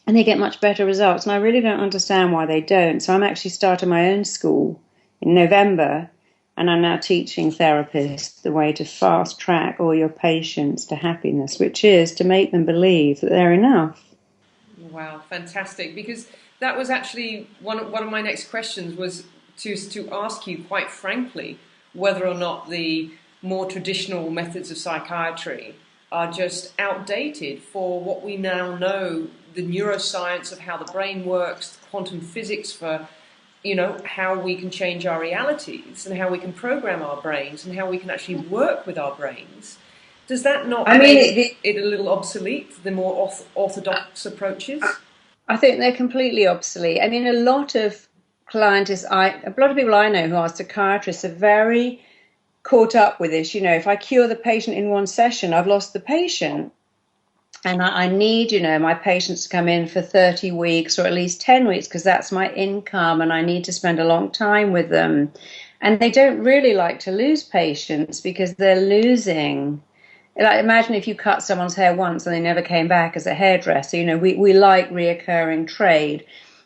and they get much better results. And I really don't understand why they don't. So I'm actually starting my own school in November, and I'm now teaching therapists the way to fast track all your patients to happiness, which is to make them believe that they're enough. Wow, fantastic. Because that was actually one of my next questions was to ask you quite frankly whether or not the more traditional methods of psychiatry are just outdated for what we now know, the neuroscience of how the brain works, quantum physics for, how we can change our realities and how we can program our brains and how we can actually work with our brains. Does that not I mean, make it a little obsolete, the more orthodox approaches? I think they're completely obsolete. I mean, a lot of a lot of people I know who are psychiatrists are very caught up with this. If I cure the patient in one session, I've lost the patient. And I need, my patients to come in for 30 weeks or at least 10 weeks because that's my income and I need to spend a long time with them. And they don't really like to lose patients because they're losing. Like, imagine if you cut someone's hair once and they never came back as a hairdresser. We like reoccurring trade.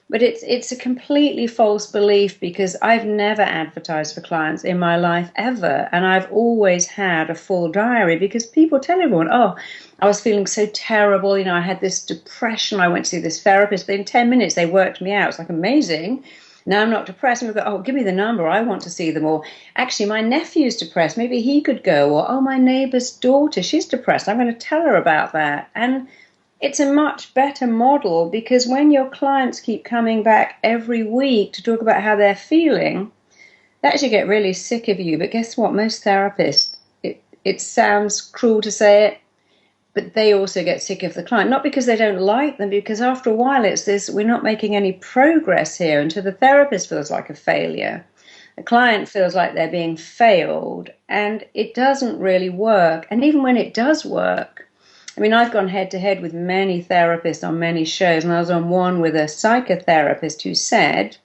But it's a completely false belief because I've never advertised for clients in my life ever. And I've always had a full diary because people tell everyone, "Oh, I was feeling so terrible. I had this depression. I went to see this therapist. But in 10 minutes, they worked me out." It's like amazing. Now I'm not depressed. And we go, "Oh, give me the number. I want to see them." Or actually, my nephew's depressed. Maybe he could go. Or, "Oh, my neighbor's daughter, she's depressed. I'm going to tell her about that." And it's a much better model because when your clients keep coming back every week to talk about how they're feeling, they actually get really sick of you. But guess what? Most therapists, it sounds cruel to say it, but they also get sick of the client. Not because they don't like them, because after a while it's this, we're not making any progress here. And so the therapist feels like a failure. The client feels like they're being failed, and it doesn't really work. And even when it does work, I mean, I've gone head to head with many therapists on many shows, and I was on one with a psychotherapist who said,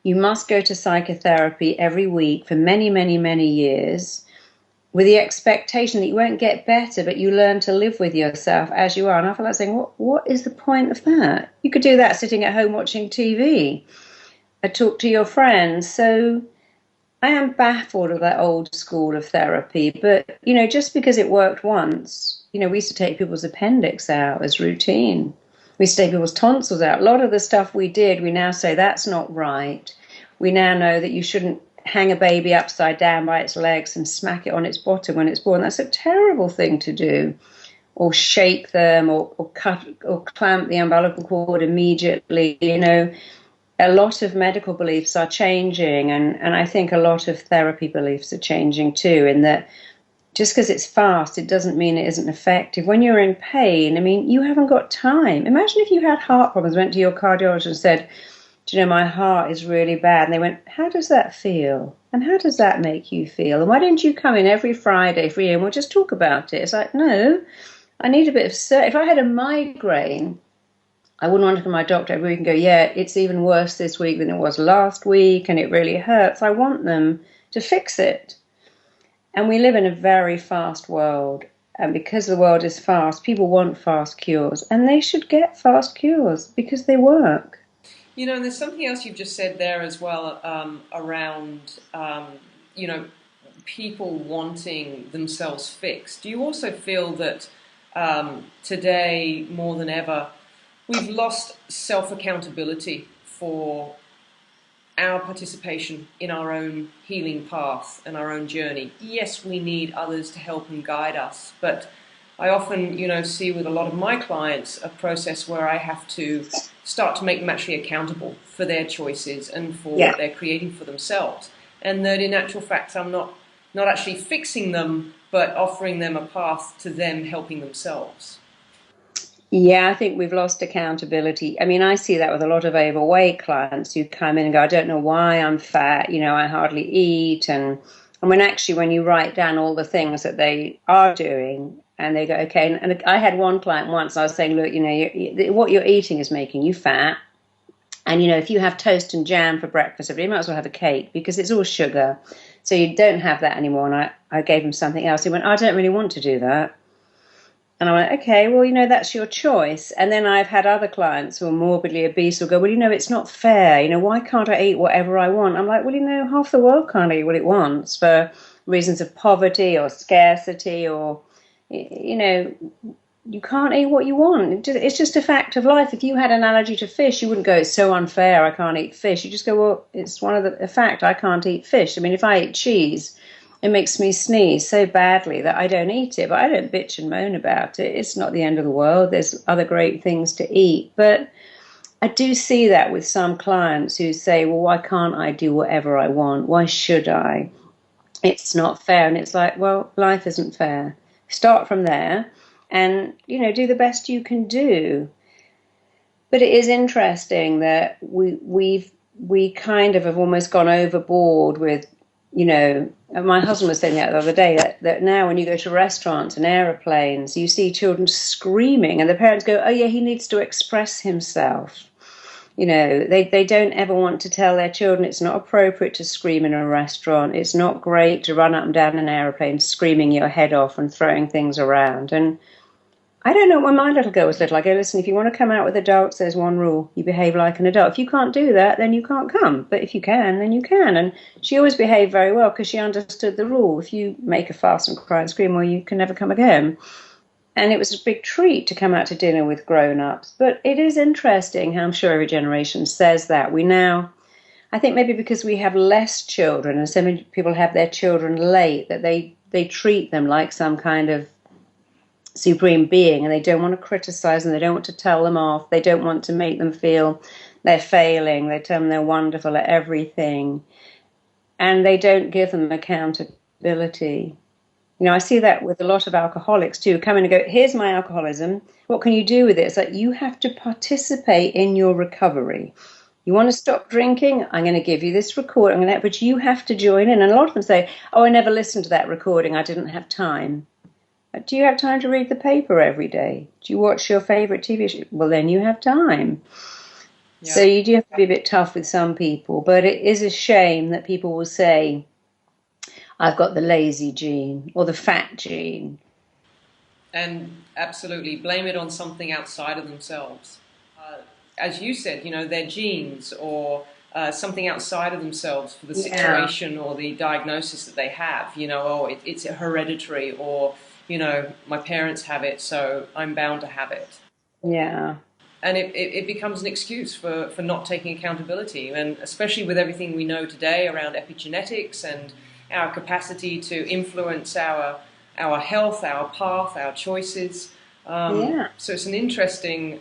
"You must go to psychotherapy every week for many, many, many years with the expectation that you won't get better, but you learn to live with yourself as you are." And I feel like saying, what is the point of that? You could do that sitting at home watching TV, or talk to your friends. So I am baffled of that old school of therapy, but, just because it worked once, we used to take people's appendix out as routine. We used to take people's tonsils out. A lot of the stuff we did, we now say that's not right. We now know that you shouldn't hang a baby upside down by its legs and smack it on its bottom when it's born. That's a terrible thing to do. Or shake them or cut or clamp the umbilical cord immediately, A lot of medical beliefs are changing, and I think a lot of therapy beliefs are changing too, in that just because it's fast, it doesn't mean it isn't effective. When you're in pain, I mean, you haven't got time. Imagine if you had heart problems, went to your cardiologist and said, "Do you know, my heart is really bad." And they went, "How does that feel? And how does that make you feel? And why don't you come in every Friday for you and we'll just talk about it?" It's like, no, I need a bit of if I had a migraine, I wouldn't want to go to my doctor every week and go, "Yeah, it's even worse this week than it was last week and it really hurts." I want them to fix it. And we live in a very fast world. And because the world is fast, people want fast cures. And they should get fast cures because they work. And there's something else you've just said there as well around, people wanting themselves fixed. Do you also feel that today, more than ever, we've lost self-accountability for our participation in our own healing path and our own journey? Yes, we need others to help and guide us, but I often, see with a lot of my clients a process where I have to start to make them actually accountable for their choices and for Yeah. what they're creating for themselves. And that in actual fact, I'm not actually fixing them, but offering them a path to them helping themselves. Yeah, I think we've lost accountability. I mean, I see that with a lot of overweight clients who come in and go, I don't know why I'm fat, I hardly eat. And when actually, when you write down all the things that they are doing, and they go, okay, and I had one client once, I was saying, look, what you're eating is making you fat. And, if you have toast and jam for breakfast, you might as well have a cake because it's all sugar. So you don't have that anymore. And I gave him something else. He went, I don't really want to do that. And I went, okay, well, that's your choice. And then I've had other clients who are morbidly obese who go, well, it's not fair. Why can't I eat whatever I want? I'm like, well, half the world can't eat what it wants for reasons of poverty or scarcity or, you can't eat what you want. It's just a fact of life. If you had an allergy to fish, you wouldn't go, it's so unfair, I can't eat fish. You just go, well, it's a fact, I can't eat fish. I mean, if I eat cheese, it makes me sneeze so badly that I don't eat it, but I don't bitch and moan about it. It's not the end of the world. There's other great things to eat. But I do see that with some clients who say, well, why can't I do whatever I want? Why should I? It's not fair. And it's like, well, life isn't fair. Start from there and, do the best you can do. But it is interesting that we kind of have almost gone overboard with, my husband was saying that the other day, that now when you go to restaurants and aeroplanes, you see children screaming and the parents go, oh yeah, he needs to express himself. They don't ever want to tell their children it's not appropriate to scream in a restaurant. It's not great to run up and down an aeroplane screaming your head off and throwing things around. And I don't know, when my little girl was little, I go, listen, if you want to come out with adults, there's one rule. You behave like an adult. If you can't do that, then you can't come. But if you can, then you can. And she always behaved very well because she understood the rule. If you make a fuss and cry and scream, well, you can never come again. And it was a big treat to come out to dinner with grown-ups. But it is interesting how I'm sure every generation says that. I think maybe because we have less children and so many people have their children late, that they treat them like some kind of supreme being, and they don't want to criticize them, they don't want to tell them off, they don't want to make them feel they're failing, they tell them they're wonderful at everything, and they don't give them accountability. I see that with a lot of alcoholics too, come in and go, here's my alcoholism, what can you do with it? It's like, you have to participate in your recovery. You want to stop drinking? I'm going to give you this recording, but you have to join in. And a lot of them say, oh, I never listened to that recording, I didn't have time. Do you have time to read the paper every day? Do you watch your favorite TV show? Well, then you have time. Yeah. So you do have to be a bit tough with some people, but it is a shame that people will say, I've got the lazy gene or the fat gene. And absolutely blame it on something outside of themselves. As you said, their genes or something outside of themselves for the situation or the diagnosis that they have. It's hereditary, or my parents have it, so I'm bound to have it. Yeah. And it becomes an excuse for not taking accountability, and especially with everything we know today around epigenetics and our capacity to influence our health, our path, our choices. So it's an interesting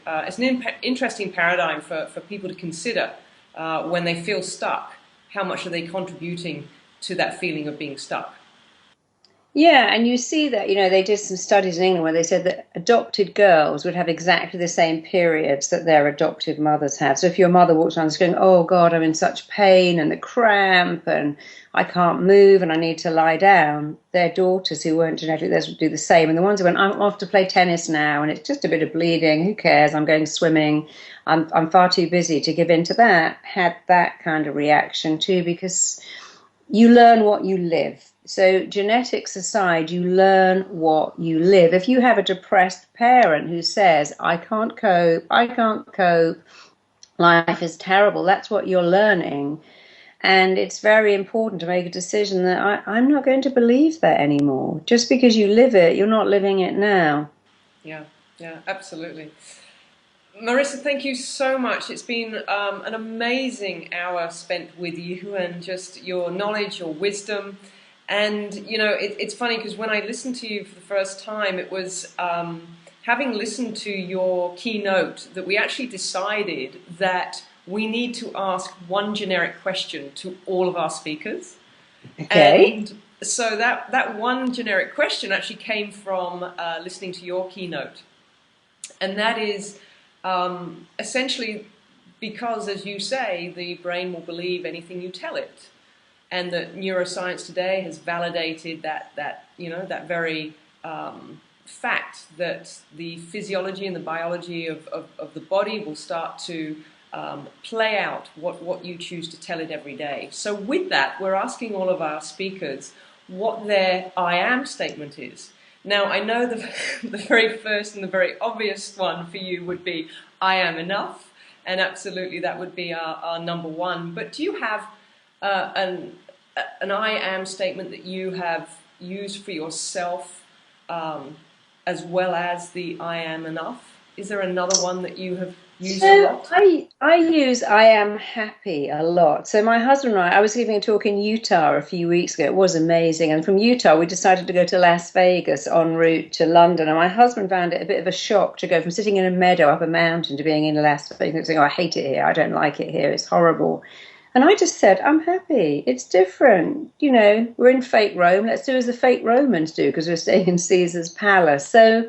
paradigm for people to consider when they feel stuck. How much are they contributing to that feeling of being stuck? Yeah, and you see that, they did some studies in England where they said that adopted girls would have exactly the same periods that their adopted mothers have. So if your mother walks around going, oh God, I'm in such pain and the cramp and I can't move and I need to lie down, their daughters who weren't genetically theirs would do the same. And the ones who went, I'm off to play tennis now and it's just a bit of bleeding, who cares, I'm going swimming, I'm far too busy to give in to that, had that kind of reaction too, because you learn what you live. So genetics aside, you learn what you live. If you have a depressed parent who says, I can't cope, life is terrible, that's what you're learning. And it's very important to make a decision that I'm not going to believe that anymore. Just because you live it, you're not living it now. Yeah, absolutely. Marisa, thank you so much. It's been an amazing hour spent with you and just your knowledge, your wisdom, And, it's funny because when I listened to you for the first time, it was having listened to your keynote that we actually decided that we need to ask one generic question to all of our speakers. Okay. And so that one generic question actually came from listening to your keynote. And that is essentially because, as you say, the brain will believe anything you tell it. And that neuroscience today has validated that very fact that the physiology and the biology of the body will start to play out what you choose to tell it every day. So with that, we're asking all of our speakers what their I am statement is. Now, I know the very first and the very obvious one for you would be I am enough, and absolutely that would be our number one. But do you have an I am statement that you have used for yourself as well as the I am enough? Is there another one that you have used a So lot? I use I am happy a lot. So my husband and I was giving a talk in Utah a few weeks ago. It was amazing. And from Utah, we decided to go to Las Vegas en route to London. And my husband found it a bit of a shock to go from sitting in a meadow up a mountain to being in Las Vegas, saying, "Oh, I hate it here. I don't like it here. It's horrible." And I just said, "I'm happy. It's different. We're in fake Rome. Let's do as the fake Romans do because we're staying in Caesar's palace." So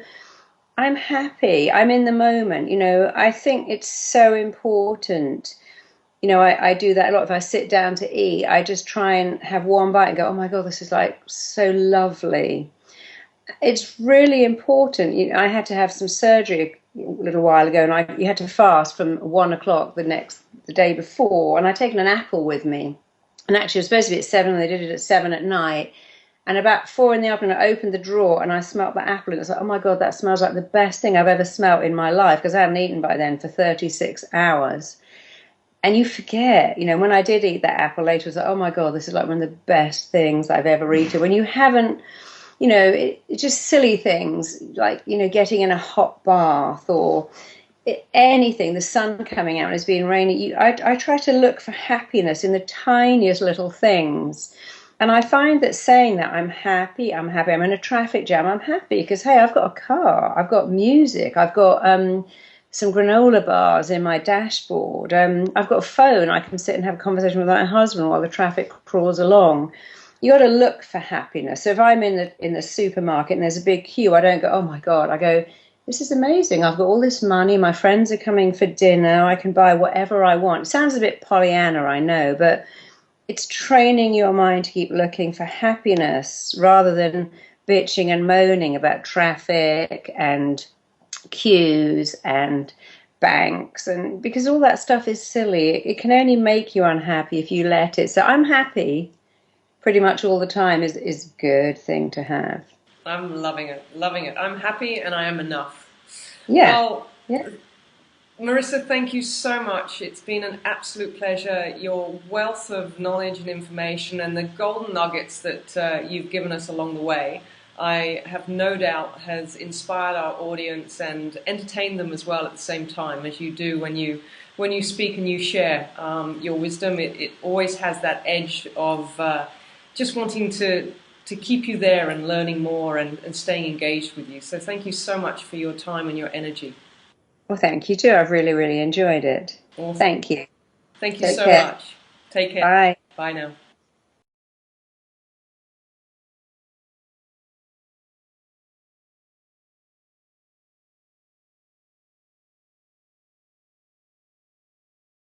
I'm happy. I'm in the moment. I think it's so important. I do that a lot. If I sit down to eat, I just try and have one bite and go, oh my God, this is like so lovely. It's really important. I had to have some surgery a little while ago, and you had to fast from 1 o'clock the day before. And I'd taken an apple with me. And actually, it was supposed to be at 7, and they did it at 7 at night. And about 4 in the afternoon, I opened the drawer and I smelled the apple. And it was like, oh my God, that smells like the best thing I've ever smelled in my life, because I hadn't eaten by then for 36 hours. And you forget, when I did eat that apple later, it was like, oh my God, this is like one of the best things I've ever eaten. When you haven't, it's just silly things like, getting in a hot bath or anything, the sun coming out and it's being rainy. I try to look for happiness in the tiniest little things. And I find that saying that I'm happy, I'm in a traffic jam, I'm happy because, hey, I've got a car, I've got music, I've got some granola bars in my dashboard, I've got a phone, I can sit and have a conversation with my husband while the traffic crawls along. You got to look for happiness. So if I'm in the supermarket and there's a big queue, I don't go, oh my God, I go, this is amazing. I've got all this money. My friends are coming for dinner. I can buy whatever I want. It sounds a bit Pollyanna, I know, but it's training your mind to keep looking for happiness rather than bitching and moaning about traffic and queues and banks, and because all that stuff is silly. It can only make you unhappy if you let it. So I'm happy pretty much all the time is a good thing to have. I'm loving it, loving it. I'm happy and I am enough. Yeah. Well, Yeah. Marisa, thank you so much. It's been an absolute pleasure. Your wealth of knowledge and information and the golden nuggets that you've given us along the way, I have no doubt has inspired our audience and entertained them as well at the same time, as you do when you speak and you share your wisdom. It always has that edge of just wanting to keep you there and learning more and staying engaged with you. So thank you so much for your time and your energy. Well, thank you too. I've really, really enjoyed it. Awesome. Thank you. Thank you Take so care. much. Take care. Bye. Bye now.